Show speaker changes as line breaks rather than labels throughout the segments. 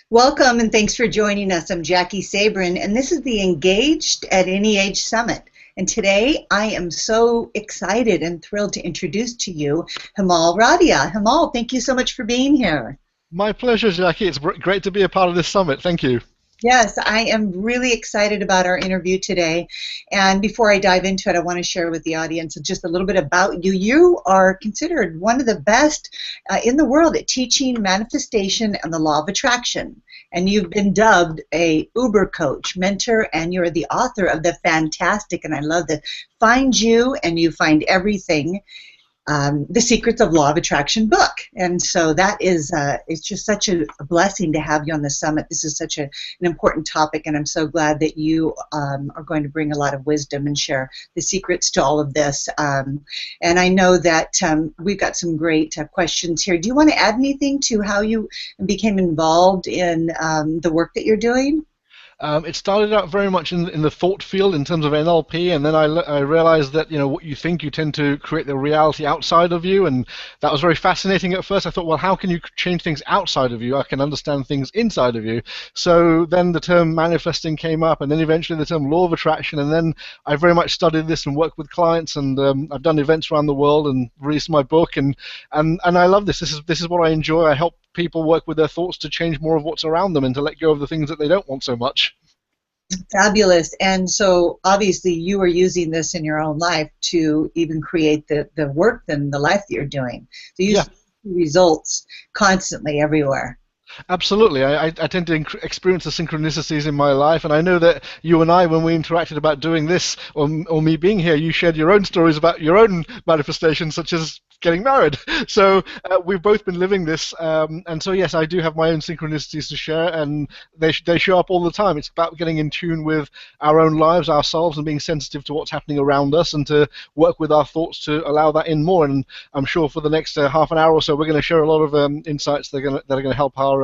Welcome and thanks for joining us. I'm Jackie Sabrin, and this is the Engaged at Any Age Summit. And today I am so excited and thrilled to introduce to you Hemal Radia. Hemal, thank you so much for being here.
My pleasure, Jackie. It's great to be a part of this summit. Thank you.
Yes, I am really excited about our interview today. And before I dive into it, I want to share with the audience just a little bit about you. You are considered one of the best in the world at teaching manifestation and the law of attraction. And you've been dubbed a Uber coach, mentor, and you're the author of the fantastic, and I love the Find You and You Find Everything, the Secrets of Law of Attraction book. And so that is, it's just such a blessing to have you on the summit. This is such an important topic, and I'm so glad that you are going to bring a lot of wisdom and share the secrets to all of this. And I know that we've got some great questions here. Do you want to add anything to how you became involved in the work that you're doing?
It started out very much in the thought field in terms of NLP, and then I realized that what you think, you tend to create the reality outside of you, and that was very fascinating at first. I thought, well, how can you change things outside of you? I can understand things inside of you. So then the term manifesting came up, and then eventually the term law of attraction, and then I very much studied this and worked with clients, and I've done events around the world and released my book, and I love this. This is what I enjoy. I help people work with their thoughts to change more of what's around them and to let go of the things that they don't want so much.
Fabulous. And so obviously you are using this in your own life to even create the work and the life that you're doing. So you
Yeah.
see results constantly everywhere.
Absolutely. I tend to experience the synchronicities in my life, and I know that you and I, when we interacted about doing this, or me being here, you shared your own stories about your own manifestations, such as getting married. So we've both been living this, and so yes, I do have my own synchronicities to share, and they show up all the time. It's about getting in tune with our own lives, ourselves, and being sensitive to what's happening around us, and to work with our thoughts to allow that in more. And I'm sure for the next half an hour or so, we're going to share a lot of insights that are going to help our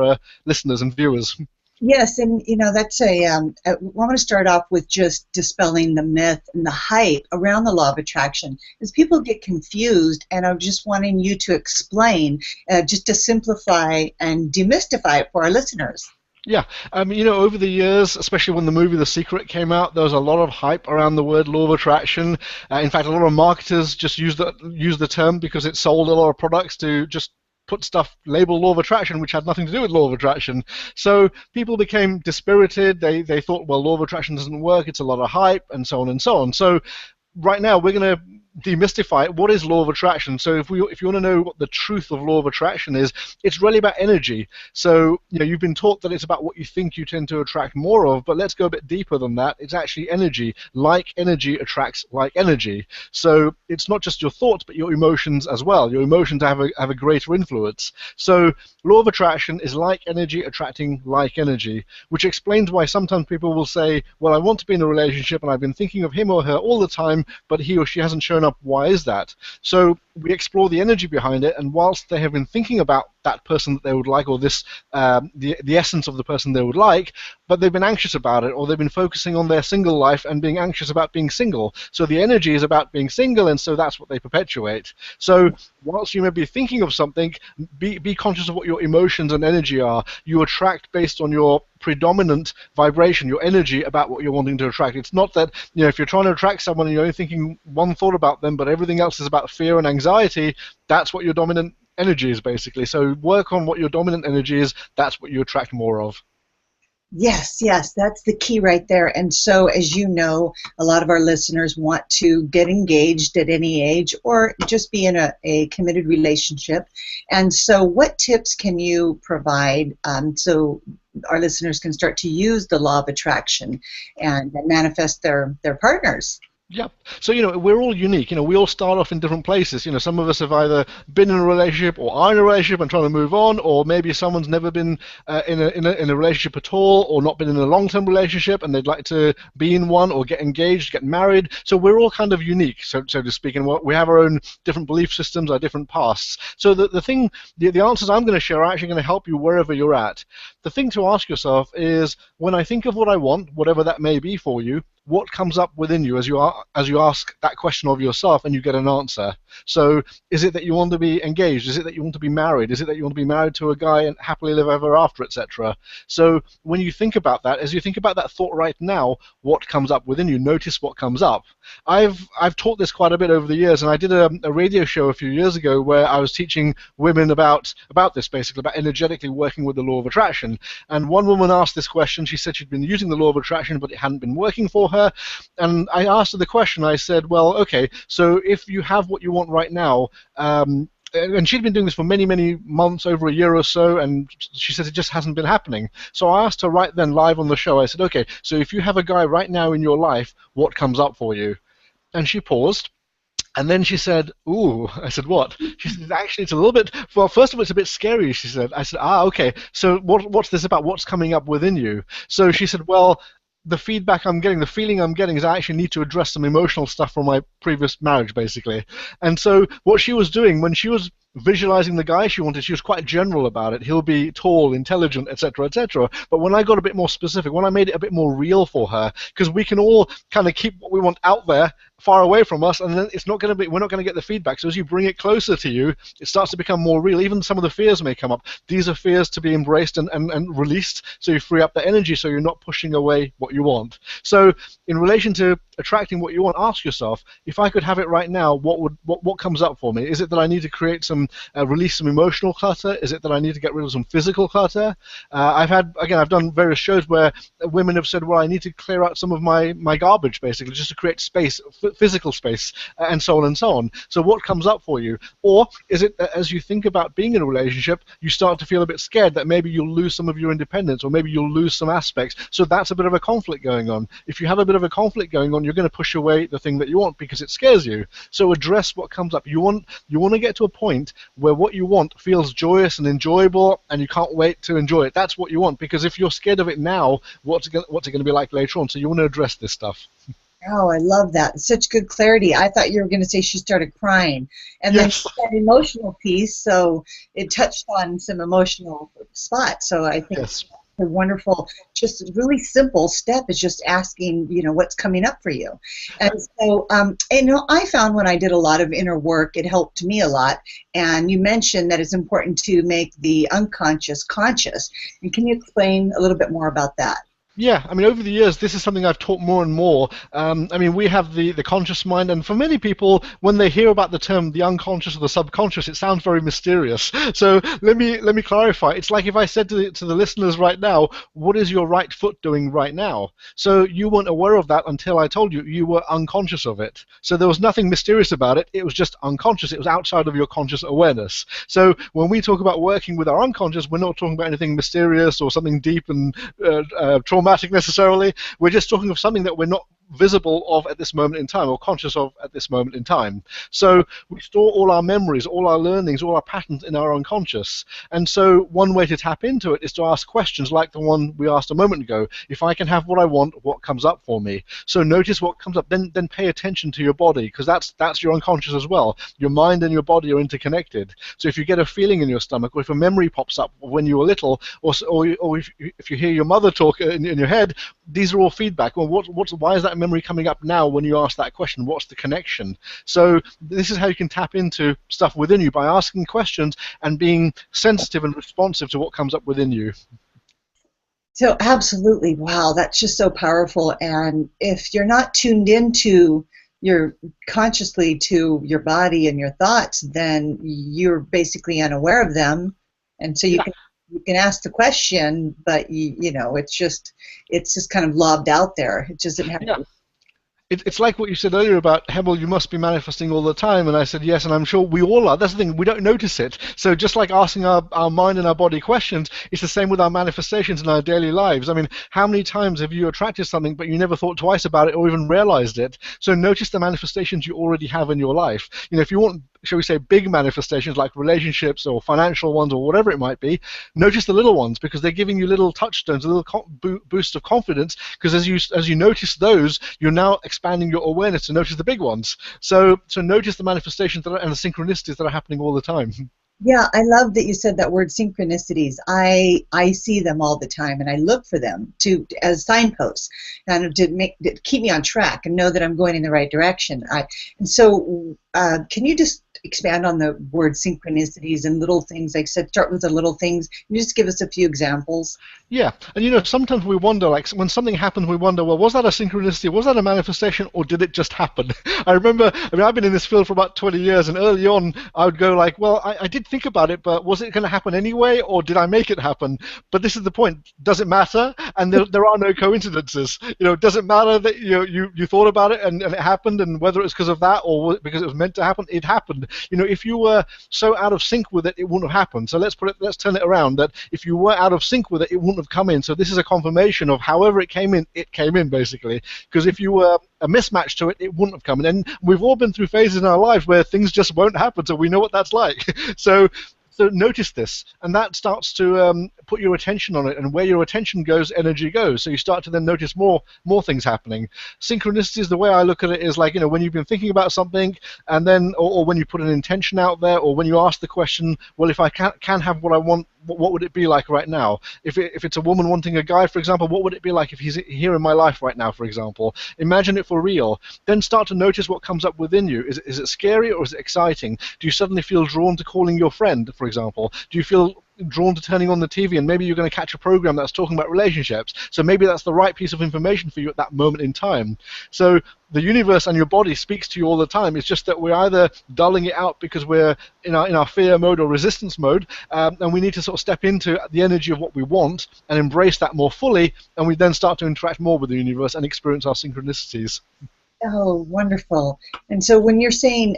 listeners and viewers.
Yes, and that's I want to start off with just dispelling the myth and the hype around the law of attraction, as people get confused, and I'm just wanting you to explain, just to simplify and demystify it for our listeners.
Yeah, over the years, especially when the movie The Secret came out, there was a lot of hype around the word law of attraction. In fact, a lot of marketers just use the term because it sold a lot of products to just put stuff labeled law of attraction, which had nothing to do with law of attraction. So people became dispirited. They thought, well, law of attraction doesn't work. It's a lot of hype, and so on and so on. So right now we're going to demystify it. What is law of attraction? So if you want to know what the truth of law of attraction is, it's really about energy. So you've been taught that it's about what you think you tend to attract more of, but let's go a bit deeper than that. It's actually energy. Like energy attracts like energy. So it's not just your thoughts, but your emotions as well. Your emotions have a greater influence. So law of attraction is like energy attracting like energy, which explains why sometimes people will say, well, I want to be in a relationship and I've been thinking of him or her all the time, but he or she hasn't shown up. Why is that? So we explore the energy behind it, and whilst they have been thinking about that person that they would like, or this the essence of the person they would like, but they've been anxious about it, or they've been focusing on their single life and being anxious about being single. So the energy is about being single, and so that's what they perpetuate. So whilst you may be thinking of something, be conscious of what your emotions and energy are. You attract based on your predominant vibration, your energy about what you're wanting to attract. It's not that if you're trying to attract someone and you're only thinking one thought about them, but everything else is about fear and anxiety, that's what your dominant energy is, basically. So work on what your dominant energy is. That's what you attract more of.
Yes, yes, that's the key right there. And so, as you know, a lot of our listeners want to get engaged at any age or just be in a committed relationship. And so what tips can you provide so our listeners can start to use the law of attraction and manifest their partners?
Yeah. So, we're all unique. We all start off in different places. Some of us have either been in a relationship or are in a relationship and trying to move on, or maybe someone's never been in a relationship at all, or not been in a long-term relationship and they'd like to be in one or get engaged, get married. So we're all kind of unique, so to speak, and we have our own different belief systems, our different pasts. So the answers I'm going to share are actually going to help you wherever you're at. The thing to ask yourself is, when I think of what I want, whatever that may be for you, what comes up within you as you ask that question of yourself and you get an answer. So is it that you want to be engaged? Is it that you want to be married? Is it that you want to be married to a guy and happily live ever after, etc.? So when you think about that, as you think about that thought right now, what comes up within you? Notice what comes up. I've taught this quite a bit over the years, and I did a radio show a few years ago where I was teaching women about this, basically, about energetically working with the law of attraction. And one woman asked this question. She said she'd been using the law of attraction, but it hadn't been working for her. And I asked her the question. I said, well, okay, so if you have what you want right now, and she'd been doing this for many, many months, over a year or so, and she says it just hasn't been happening. So I asked her right then, live on the show, I said, okay, so if you have a guy right now in your life, what comes up for you? And she paused. And then she said, ooh. I said, what? She said, actually, it's a little bit, well, first of all, it's a bit scary, she said. I said, okay, so what's this about? What's coming up within you? So she said, well, the feedback I'm getting, the feeling I'm getting is I actually need to address some emotional stuff from my previous marriage, basically. And so what she was doing when she was visualizing the guy she wanted, she was quite general about it. He'll be tall, intelligent, etc., etc. But when I got a bit more specific, when I made it a bit more real for her, because we can all kind of keep what we want out there, far away from us, and then we're not going to get the feedback. So as you bring it closer to you, it starts to become more real. Even some of the fears may come up. These are fears to be embraced and released, so you free up the energy, so you're not pushing away what you want. So in relation to attracting what you want, ask yourself, if I could have it right now, what comes up for me? Is it that I need to create some release some emotional clutter? Is it that I need to get rid of some physical clutter? I've done various shows where women have said, well, I need to clear out some of my garbage, basically, just to create space, physical space, and so on and so on. So what comes up for you? Or is it that as you think about being in a relationship, you start to feel a bit scared that maybe you'll lose some of your independence, or maybe you'll lose some aspects? So that's a bit of a conflict going on. If you have a bit of a conflict going on, you're going to push away the thing that you want because it scares you. So address what comes up. You want to get to a point where what you want feels joyous and enjoyable, and you can't wait to enjoy it. That's what you want, because if you're scared of it now, what's it going to be like later on? So you want to address this stuff.
Oh, I love that. Such good clarity. I thought you were going to say she started crying. And
Yes.
then that emotional piece, so it touched on some emotional spots. So I think
Yes.
a wonderful, just really simple step is just asking, what's coming up for you. And so, I found when I did a lot of inner work, it helped me a lot. And you mentioned that it's important to make the unconscious conscious. And can you explain a little bit more about that?
Yeah, I mean, over the years, this is something I've taught more and more. We have the conscious mind, and for many people, when they hear about the term the unconscious or the subconscious, it sounds very mysterious. So let me clarify. It's like if I said to the listeners right now, what is your right foot doing right now? So you weren't aware of that until I told you. You were unconscious of it. So there was nothing mysterious about it. It was just unconscious. It was outside of your conscious awareness. So when we talk about working with our unconscious, we're not talking about anything mysterious or something deep and traumatic necessarily. We're just talking of something that we're not visible of at this moment in time, or conscious of at this moment in time. So we store all our memories, all our learnings, all our patterns in our unconscious. And so one way to tap into it is to ask questions like the one we asked a moment ago. If I can have what I want, what comes up for me? So notice what comes up, then pay attention to your body, because that's your unconscious as well. Your mind and your body are interconnected. So if you get a feeling in your stomach, or if a memory pops up when you were little, or if you hear your mother talk in your head, these are all feedback. Well, why is that memory coming up now when you ask that question? What's the connection? So this is how you can tap into stuff within you, by asking questions and being sensitive and responsive to what comes up within you.
So absolutely, wow, that's just so powerful. And if you're not tuned into consciously to your body and your thoughts, then you're basically unaware of them. And so you can ask the question, but it's just kind of lobbed out there. It doesn't have.
Yeah. It's like what you said earlier about, Hemal, you must be manifesting all the time. And I said, yes, and I'm sure we all are. That's the thing, we don't notice it. So just like asking our mind and our body questions, it's the same with our manifestations in our daily lives. I mean, how many times have you attracted something, but you never thought twice about it or even realized it? So notice the manifestations you already have in your life. If you want, shall we say, big manifestations like relationships or financial ones or whatever it might be, notice the little ones, because they're giving you little touchstones, a little boost of confidence, because as you notice those, you're now expanding your awareness to notice the big ones. So notice the manifestations and the synchronicities that are happening all the time.
Yeah, I love that you said that word synchronicities. I see them all the time, and I look for them to as signposts and to keep me on track and know that I'm going in the right direction. And so, can you just expand on the word synchronicities and little things? Like I said, start with the little things. Can you just give us a few examples?
Yeah, and sometimes we wonder, like when something happens, we wonder, well, was that a synchronicity? Was that a manifestation, or did it just happen? I remember, I mean, I've been in this field for about 20 years, and early on, I would go like, well, I did think about it, but was it going to happen anyway, or did I make it happen? But this is the point: does it matter? And there are no coincidences. It doesn't matter that you thought about it and it happened, and whether it's because of that or because it was meant to happen, it happened. If you were so out of sync with it, it wouldn't have happened. So let's turn it around. That if you were out of sync with it, it wouldn't have come in. So this is a confirmation of however it came in basically. Because if you were a mismatch to it, it wouldn't have come in. And we've all been through phases in our lives where things just won't happen, so we know what that's like. So notice this, and that starts to put your attention on it, and where your attention goes, energy goes. So you start to then notice more things happening. Synchronicities, the way I look at it, is like, when you've been thinking about something, and then, or when you put an intention out there, or when you ask the question, well, if I can have what I want, what would it be like right now? If it's a woman wanting a guy, for example, what would it be like if he's here in my life right now, for example? Imagine it for real. Then start to notice what comes up within you. Is it scary or is it exciting? Do you suddenly feel drawn to calling your friend, for example? Do you feel drawn to turning on the TV, and maybe you're going to catch a program that's talking about relationships, so maybe that's the right piece of information for you at that moment in time? So the universe and your body speaks to you all the time. It's just that we're either dulling it out because we're in our fear mode or resistance mode, and we need to sort of step into the energy of what we want and embrace that more fully, and we then start to interact more with the universe and experience our synchronicities.
Oh, wonderful. And so when you're saying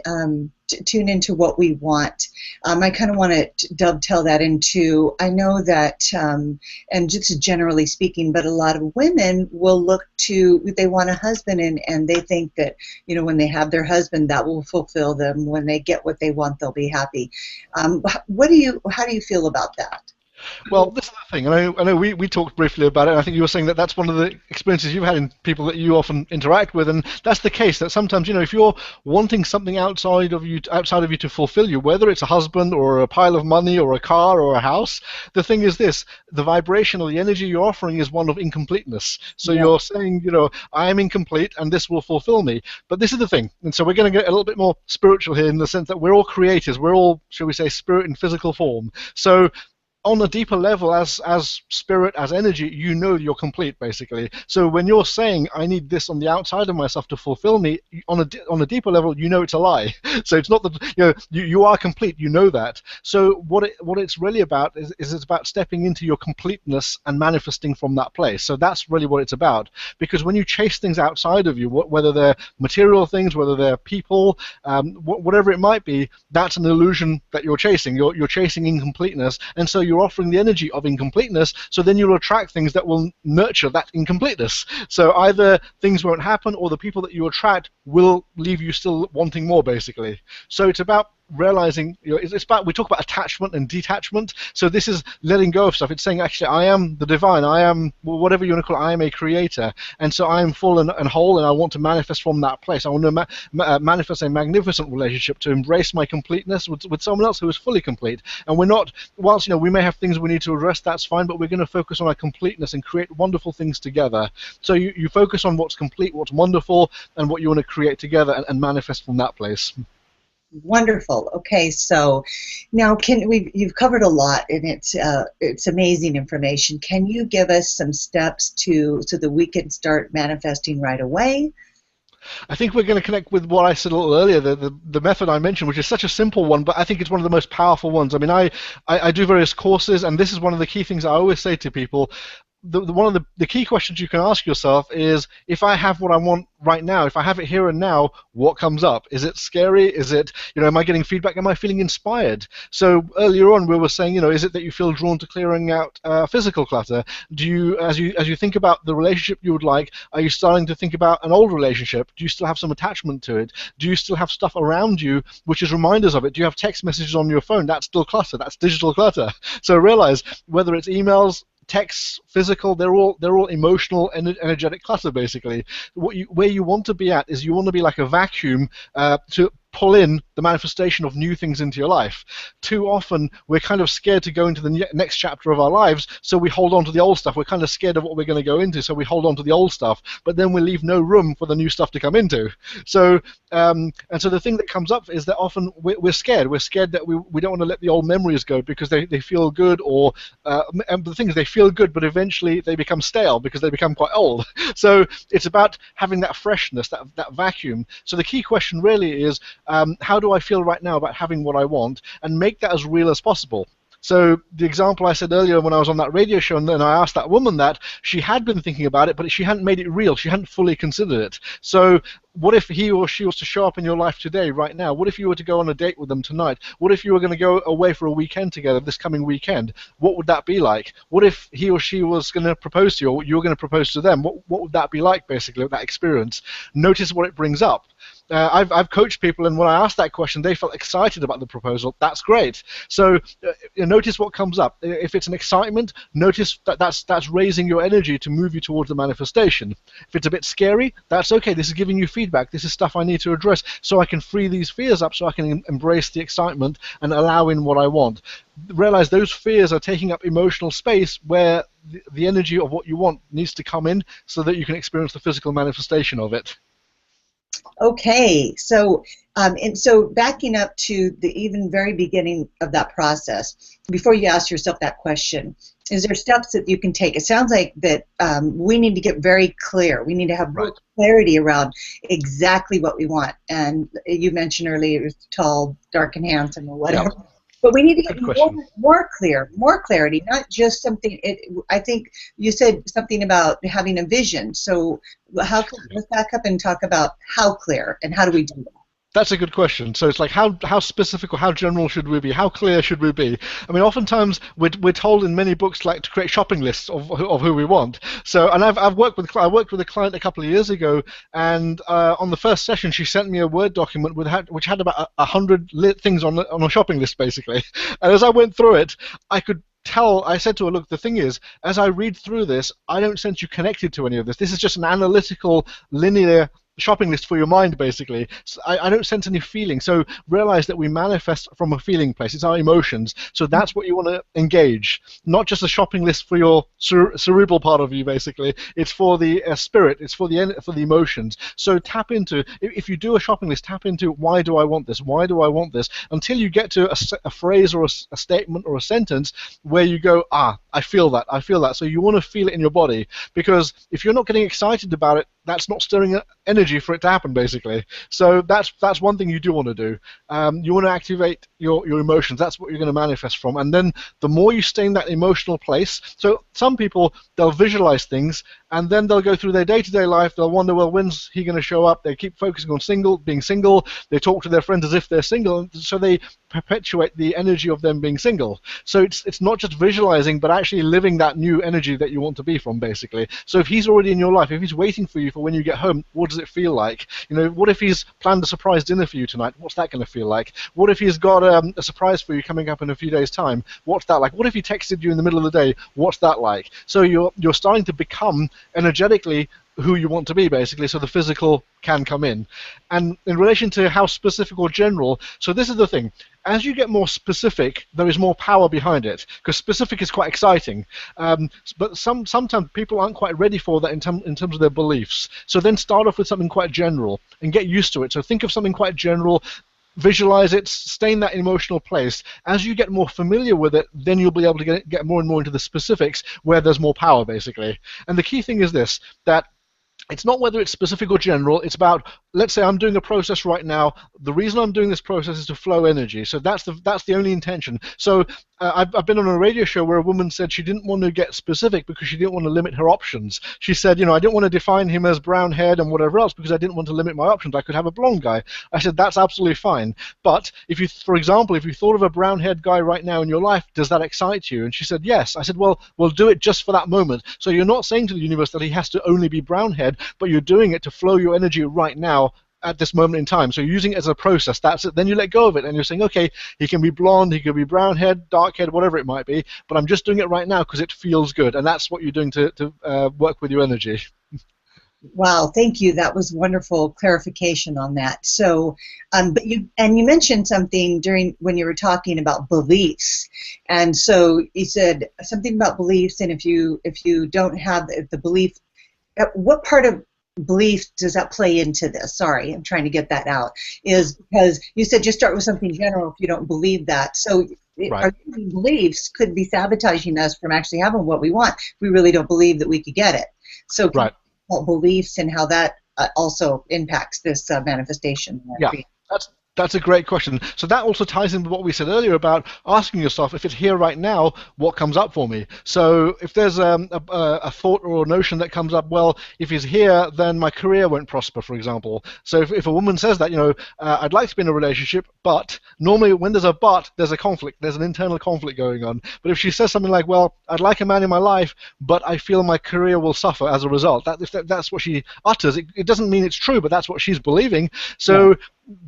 tune into what we want, I kind of want to dovetail that into, I know that, and just generally speaking, but a lot of women will look to, they want a husband, and they think that, when they have their husband, that will fulfill them. When they get what they want, they'll be happy. How do you feel about that?
Well, this is the thing, and I know we talked briefly about it, and I think you were saying that that's one of the experiences you've had in people that you often interact with, and that's the case, that sometimes, if you're wanting something outside of you to fulfill you, whether it's a husband or a pile of money or a car or a house, the thing is this: the vibration or the energy you're offering is one of incompleteness. So
Yeah.
you're saying, I am incomplete and this will fulfill me. But this is the thing, and so we're going to get a little bit more spiritual here, in the sense that we're all creators, we're all, shall we say, spirit in physical form. So on a deeper level, as spirit, as energy, you're complete, basically. So when you're saying, I need this on the outside of myself to fulfill me, on a deeper level, it's a lie. So it's not that you are complete, that. So what it's really about is it's about stepping into your completeness and manifesting from that place. So that's really what it's about. Because when you chase things outside of you, whether they're material things, whether they're people, whatever it might be, that's an illusion that you're chasing. You're chasing incompleteness, and so you're offering the energy of incompleteness, so then you'll attract things that will nurture that incompleteness. So either things won't happen, or the people that you attract will leave you still wanting more, basically. So it's about realizing, it's about, we talk about attachment and detachment. So this is letting go of stuff. It's saying, actually, I am the divine, I am whatever you want to call it, I am a creator, and so I am full and whole, and I want to manifest from that place. I want to manifest a magnificent relationship, to embrace my completeness with someone else who is fully complete. And we're not, whilst we may have things we need to address, that's fine, but we're going to focus on our completeness and create wonderful things together. So you focus on what's complete, what's wonderful, and what you want to create together, and manifest from that place.
Wonderful. Okay, so now you've covered a lot, and it's amazing information. Can you give us some steps so that we can start manifesting right away?
I think we're going to connect with what I said a little earlier, the method I mentioned, which is such a simple one, but I think it's one of the most powerful ones. I mean, I do various courses, and this is one of the key things I always say to people. One of the key questions you can ask yourself is, if I have what I want right now, if I have it here and now, what comes up? Is it scary? Is it, am I getting feedback? Am I feeling inspired? So earlier on we were saying, is it that you feel drawn to clearing out physical clutter? Do you, as you think about the relationship you would like, are you starting to think about an old relationship? Do you still have some attachment to it? Do you still have stuff around you which is reminders of it? Do you have text messages on your phone? That's still clutter. That's digital clutter. So realize, whether it's emails, texts, physical, they're all emotional and energetic clutter, basically. Where you want to be at is, you want to be like a vacuum to pull in the manifestation of new things into your life. Too often, we're kind of scared to go into the next chapter of our lives, so we hold on to the old stuff. We're kind of scared of what we're going to go into, so we hold on to the old stuff, but then we leave no room for the new stuff to come into. So, and so the thing that comes up is that often we're scared. We're scared that we don't want to let the old memories go because they feel good, or and the thing is, they feel good, but eventually they become stale because they become quite old. So it's about having that freshness, that vacuum. So the key question really is, how do I feel right now about having what I want, and make that as real as possible. So the example I said earlier when I was on that radio show, and then I asked that woman that, she had been thinking about it, but she hadn't made it real. She hadn't fully considered it. So what if he or she was to show up in your life today, right now? What if you were to go on a date with them tonight? What if you were going to go away for a weekend together this coming weekend? What would that be like? What if he or she was going to propose to you, or you were going to propose to them? What would that be like, basically, that experience? Notice what it brings up. I've coached people, and when I asked that question, they felt excited about the proposal. That's great. So notice what comes up. If it's an excitement, notice that's raising your energy to move you towards the manifestation. If it's a bit scary, that's okay. This is giving you feedback. This is stuff I need to address, so I can free these fears up, so I can embrace the excitement and allow in what I want. Realize those fears are taking up emotional space where the energy of what you want needs to come in, so that you can experience the physical manifestation of it.
Okay, so and so backing up to the even very beginning of that process, before you ask yourself that question, is there steps that you can take? It sounds like that we need to get very clear. We need to have real clarity around exactly what we want. And you mentioned earlier, it was tall, dark, and handsome, or whatever.
Yeah.
But we need to get more clear, more clarity, not just something. I think you said something about having a vision. So let's back up and talk about how clear and how do we do that?
That's a good question. So it's like, how specific or how general should we be? How clear should we be? I mean, oftentimes we're told in many books like to create shopping lists of who we want. So, and I worked with a client a couple of years ago, and on the first session she sent me a Word document which had about 100 things on a shopping list, basically. And as I went through it, I could tell. I said to her, look, the thing is, as I read through this, I don't sense you connected to any of this. This is just an analytical, linear shopping list for your mind, basically. So I don't sense any feeling. So realize that we manifest from a feeling place. It's our emotions. So that's what you want to engage. Not just a shopping list for your cerebral part of you, basically. It's for the spirit. It's for the emotions. So tap into, if you do a shopping list, tap into, why do I want this? Why do I want this? Until you get to a phrase or a statement or a sentence where you go, I feel that. I feel that. So you want to feel it in your body, because if you're not getting excited about it, that's not stirring energy for it to happen, basically. So that's one thing you do want to do. You want to activate your emotions. That's what you're going to manifest from. And then the more you stay in that emotional place, so some people, they'll visualize things, and then they'll go through their day-to-day life. They'll wonder, well, when's he going to show up? They keep focusing on being single. They talk to their friends as if they're single, so they perpetuate the energy of them being single. So it's not just visualizing, but actually living that new energy that you want to be from, basically. So if he's already in your life, if he's waiting for you for when you get home, what does it feel like? What if he's planned a surprise dinner for you tonight? What's that going to feel like? What if he's got a surprise for you coming up in a few days' time? What's that like? What if he texted you in the middle of the day? What's that like? So you're starting to become energetically who you want to be, basically, so the physical can come in. And in relation to how specific or general, so this is the thing. As you get more specific, there is more power behind it, because specific is quite exciting. But sometimes people aren't quite ready for that in terms of their beliefs. So then start off with something quite general and get used to it. So think of something quite general, visualize it, stay in that emotional place. As you get more familiar with it, then you'll be able to get more and more into the specifics where there's more power, basically. And the key thing is this, that it's not whether it's specific or general. It's about, let's say I'm doing a process right now. The reason I'm doing this process is to flow energy. So that's the only intention. So I've been on a radio show where a woman said she didn't want to get specific because she didn't want to limit her options. She said, I didn't want to define him as brown-haired and whatever else because I didn't want to limit my options. I could have a blonde guy. I said, that's absolutely fine. But if you, for example, if you thought of a brown-haired guy right now in your life, does that excite you? And she said, yes. I said, well, we'll do it just for that moment. So you're not saying to the universe that he has to only be brown-haired, but you're doing it to flow your energy right now at this moment in time. So you're using it as a process. That's it. Then you let go of it and you're saying, okay, he can be blonde, he could be brown-haired, dark-haired, whatever it might be, but I'm just doing it right now because it feels good. And that's what you're doing to work with your energy.
Wow, thank you. That was wonderful clarification on that. So, but you mentioned something during when you were talking about beliefs, and so you said something about beliefs, and if you don't have the belief, what part of belief does that play into this? Sorry, I'm trying to get that out. Is because you said just start with something general if you don't believe that. So
Right.
our beliefs could be sabotaging us from actually having what we want if we really don't believe that we could get it. So can you
Right.
talk about beliefs and how that also impacts this manifestation?
Yeah, that's a great question. So that also ties in with what we said earlier about asking yourself, if it's here right now, what comes up for me? So if there's a thought or a notion that comes up, well, if he's here, then my career won't prosper, for example. So if a woman says that, I'd like to be in a relationship, but normally when there's a but, there's a conflict, there's an internal conflict going on. But if she says something like, well, I'd like a man in my life, but I feel my career will suffer as a result, if that's what she utters, it doesn't mean it's true, but that's what she's believing.
Yeah.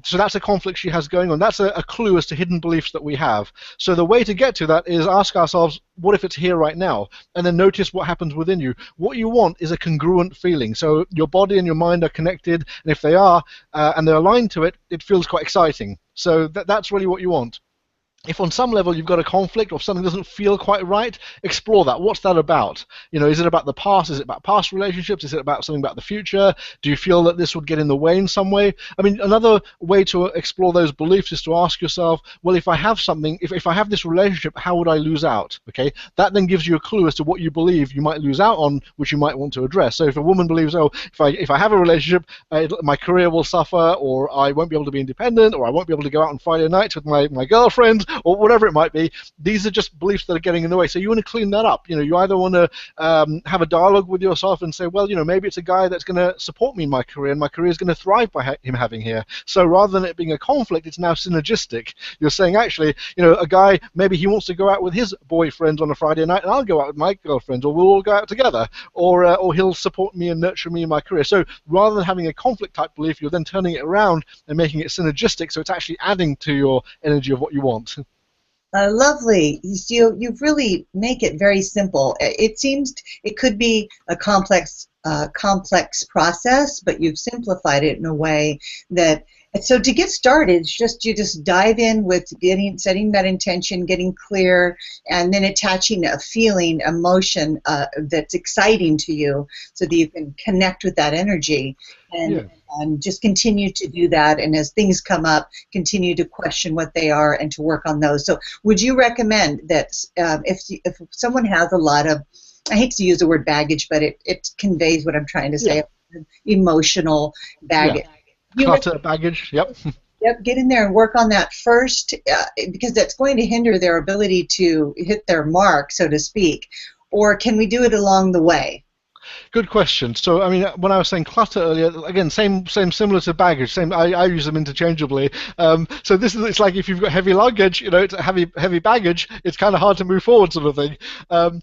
So that's a conflict she has going on. That's a clue as to hidden beliefs that we have. So the way to get to that is ask ourselves, what if it's here right now? And then notice what happens within you. What you want is a congruent feeling. So your body and your mind are connected, and if they are, and they're aligned to it, it feels quite exciting. So that's really what you want. If on some level you've got a conflict or something doesn't feel quite right, explore that. What's that about? Is it about the past? Is it about past relationships? Is it about something about the future? Do you feel that this would get in the way in some way? I mean, another way to explore those beliefs is to ask yourself, well, if I have something, if I have this relationship, how would I lose out? Okay, that then gives you a clue as to what you believe you might lose out on, which you might want to address. So if a woman believes, oh, if I have a relationship, my career will suffer, or I won't be able to be independent, or I won't be able to go out on Friday nights with my girlfriend, or whatever it might be, these are just beliefs that are getting in the way. So you want to clean that up. You either want to have a dialogue with yourself and say, well, maybe it's a guy that's going to support me in my career, and my career is going to thrive by him having here. So rather than it being a conflict, it's now synergistic. You're saying, actually, a guy, maybe he wants to go out with his boyfriend on a Friday night, and I'll go out with my girlfriend, or we'll all go out together, or he'll support me and nurture me in my career. So rather than having a conflict type belief, you're then turning it around and making it synergistic, so it's actually adding to your energy of what you want.
Lovely. You really make it very simple. It seems it could be a complex process, but you've simplified it in a way that. So to get started, you just dive in with setting that intention, getting clear, and then attaching a feeling, emotion that's exciting to you, so that you can connect with that energy, and,
Yeah.
and just continue to do that. And as things come up, continue to question what they are and to work on those. So would you recommend that if someone has a lot of, I hate to use the word baggage, but it conveys what I'm trying to
Yeah.
say, emotional
Yeah.
baggage.
Clutter, baggage. Yep.
Yep, get in there and work on that first, because that's going to hinder their ability to hit their mark, so to speak. Or can we do it along the way?
Good question. So, I mean, when I was saying clutter earlier, again, same, similar to baggage. Same, I use them interchangeably. So it's like if you've got heavy luggage, it's a heavy baggage. It's kind of hard to move forward, sort of thing. And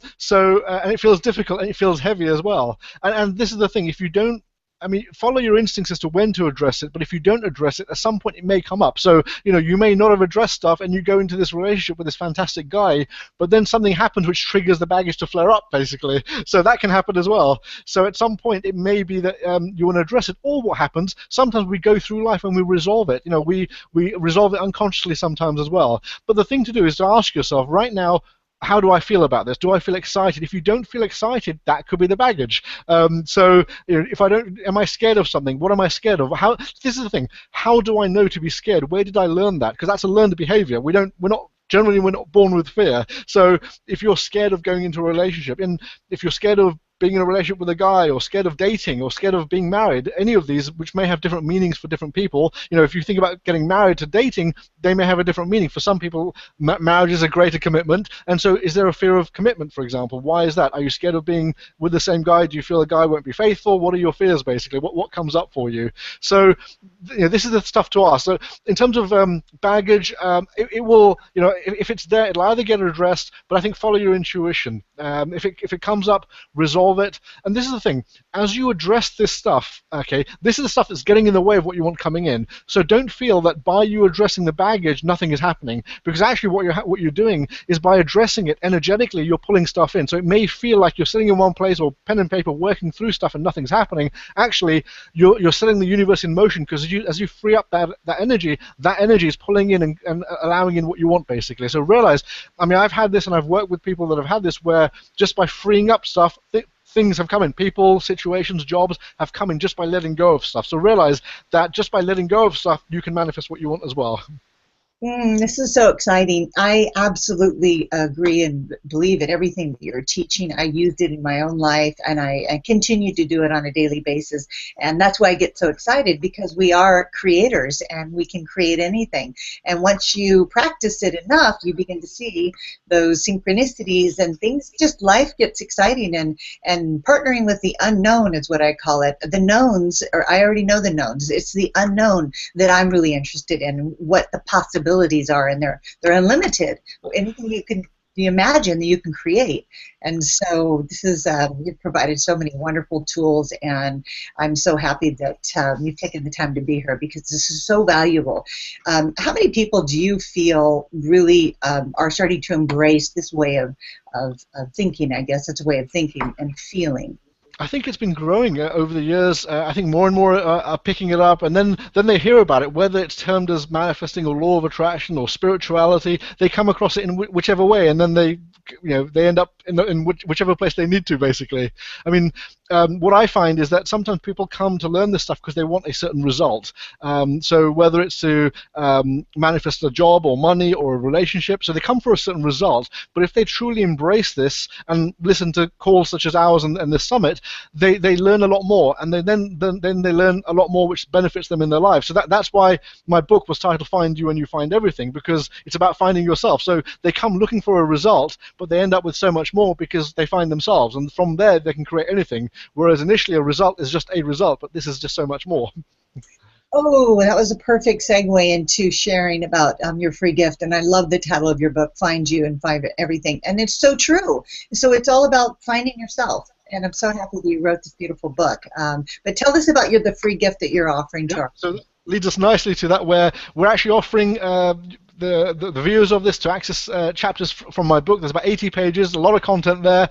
it feels difficult, and it feels heavy as well. And this is the thing: if you don't, I mean, follow your instincts as to when to address it, but if you don't address it, at some point it may come up. So, you may not have addressed stuff, and you go into this relationship with this fantastic guy, but then something happens which triggers the baggage to flare up, basically. So that can happen as well. So at some point, it may be that you want to address it. Or what happens, sometimes we go through life and we resolve it. We resolve it unconsciously sometimes as well. But the thing to do is to ask yourself, right now, how do I feel about this? Do I feel excited? If you don't feel excited, that could be the baggage. If I don't, am I scared of something? What am I scared of? This is the thing. How do I know to be scared? Where did I learn that? Because that's a learned behavior. Generally, we're not born with fear. So if you're scared of going into a relationship, and if you're scared of being in a relationship with a guy, or scared of dating, or scared of being married, any of these, which may have different meanings for different people. If you think about getting married to dating, they may have a different meaning. For some people, marriage is a greater commitment. And so is there a fear of commitment, for example? Why is that? Are you scared of being with the same guy? Do you feel the guy won't be faithful? What are your fears, basically? What comes up for you? So this is the stuff to ask. So in terms of baggage, it will, if it's there, it'll either get addressed, but I think follow your intuition. If it comes up, resolve resolve it. And this is the thing, as you address this stuff, okay, this is the stuff that's getting in the way of what you want coming in. So don't feel that by you addressing the baggage, nothing is happening, because actually what you're doing is by addressing it energetically, you're pulling stuff in. So it may feel like you're sitting in one place or pen and paper working through stuff and nothing's happening. Actually, you're setting the universe in motion, because as you free up that energy is pulling in and allowing in what you want, basically. So realize, I mean, I've had this and I've worked with people that have had this, where just by freeing up stuff, things have come in. People, situations, jobs have come in just by letting go of stuff. So realize that just by letting go of stuff, you can manifest what you want as well.
This is so exciting. I absolutely agree and believe in everything that you're teaching. I used it in my own life, and I continue to do it on a daily basis. And that's why I get so excited, because we are creators and we can create anything. And once you practice it enough, you begin to see those synchronicities and things. Just life gets exciting, and partnering with the unknown is what I call it. The knowns, or I already know the knowns. It's the unknown that I'm really interested in, what the possibilities are, and they're unlimited. Anything you can imagine that you can create. And so this is you've provided so many wonderful tools, and I'm so happy that you've taken the time to be here, because this is so valuable. How many people do you feel really are starting to embrace this way of thinking? I guess it's a way of thinking and feeling.
I think it's been growing over the years. I think more and more are picking it up, and then they hear about it, whether it's termed as manifesting or law of attraction or spirituality. They come across it in whichever way, and then they end up in whichever place they need to, basically. I mean, what I find is that sometimes people come to learn this stuff because they want a certain result. So whether it's to manifest a job or money or a relationship, so they come for a certain result. But if they truly embrace this and listen to calls such as ours and this summit, they learn a lot more, and then they learn a lot more which benefits them in their life. So that's why my book was titled Find You and You Find Everything, because it's about finding yourself. So they come looking for a result, but they end up with so much more because they find themselves, and from there they can create anything. Whereas initially a result is just a result, but this is just so much more.
Oh, that was a perfect segue into sharing about your free gift. And I love the title of your book, Find You and Find Everything. And it's so true. So it's all about finding yourself. And I'm so happy that you wrote this beautiful book. But tell us about the free gift that you're offering to our.
So that leads us nicely to that, where we're actually offering the viewers of this to access chapters from my book. There's about 80 pages, a lot of content there.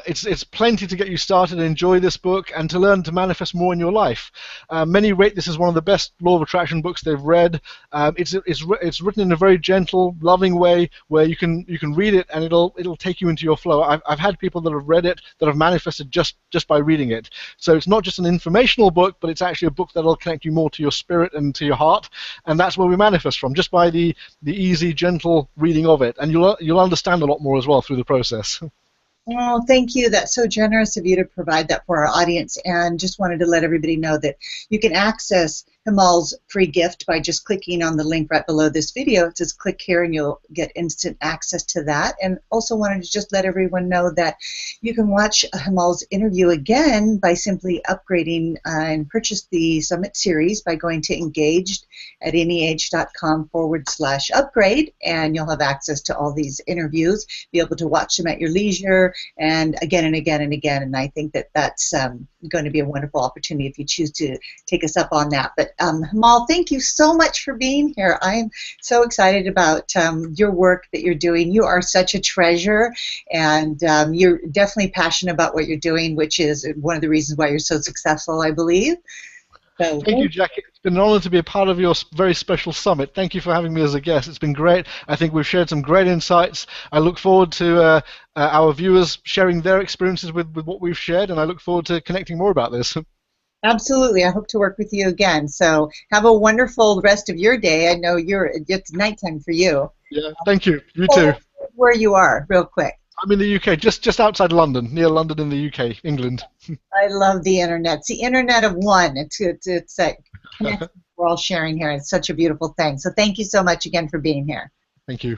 It's plenty to get you started and enjoy this book and to learn to manifest more in your life. Many rate this as one of the best law of attraction books they've read. It's written in a very gentle, loving way, where you can read it and it'll take you into your flow. I've had people that have read it that have manifested just by reading it. So it's not just an informational book, but it's actually a book that'll connect you more to your spirit and to your heart, and that's where we manifest from, just by the easy, gentle reading of it, and you'll understand a lot more as well through the process.
Oh, thank you. That's so generous of you to provide that for our audience. And just wanted to let everybody know that you can access Hemal's free gift by just clicking on the link right below this video. It says click here and you'll get instant access to that. And also wanted to just let everyone know that you can watch Hemal's interview again by simply upgrading and purchase the Summit Series by going to engaged@neah.com/upgrade, and you'll have access to all these interviews, be able to watch them at your leisure and again and again and again. And I think that that's going to be a wonderful opportunity if you choose to take us up on that. But Hemal, thank you so much for being here. I'm so excited about your work that you're doing. You are such a treasure, and you're definitely passionate about what you're doing, which is one of the reasons why you're so successful, I believe. So,
Thank you, Jackie. It's been an honor to be a part of your very special summit. Thank you for having me as a guest. It's been great. I think we've shared some great insights. I look forward to our viewers sharing their experiences with what we've shared, and I look forward to connecting more about this.
absolutely. I hope to work with you again. So have a wonderful rest of your day. I know it's nighttime for you.
Yeah, thank you. You too.
Where you are, real quick.
I'm in the UK, just outside London, near London in the UK, England.
I love the internet. It's the internet of one. It's a connection we're all sharing here. It's such a beautiful thing. So thank you so much again for being here.
Thank you.